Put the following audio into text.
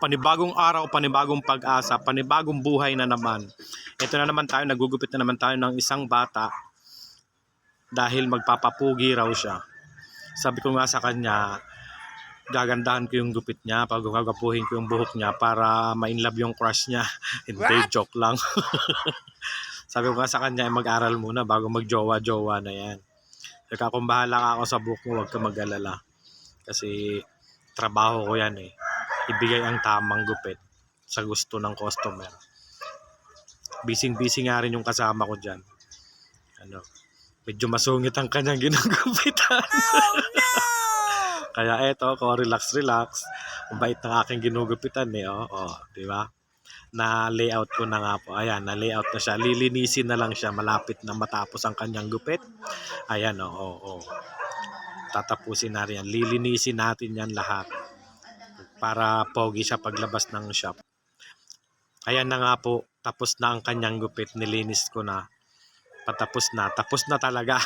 Panibagong araw, panibagong pag-asa, panibagong buhay na naman. Ito na naman tayo, nagugupit na naman tayo ng isang bata dahil magpapapugi raw siya. Sabi ko nga sa kanya, gagandahan ko yung gupit niya, pagagapuhin ko yung buhok niya para ma-inlove yung crush niya. Hindi, joke lang. Sabi ko nga sa kanya, mag-aral muna bago mag-jowa-jowa na yan. Kaya kung bahala ako sa buhok mo, huwag ka mag-alala. Kasi trabaho ko yan eh. Ibigay ang tamang gupit sa gusto ng customer. Busy-busy nga rin yung kasama ko dyan. Medyo masungit ang kanyang ginugupitan. Oh, no! Kaya eto, relax. Mabait ng aking ginugupitan eh. Di ba? Na-layout ko na nga po. Ayan, na-layout na siya. Lilinisin na lang siya. Malapit na matapos ang kanyang gupit. Ayan, tatapusin na rin yan. Lilinisin natin yan lahat para pogi siya paglabas ng shop. Ayan na nga po, tapos na ang kanyang gupit, nilinis ko na. Tapos na talaga.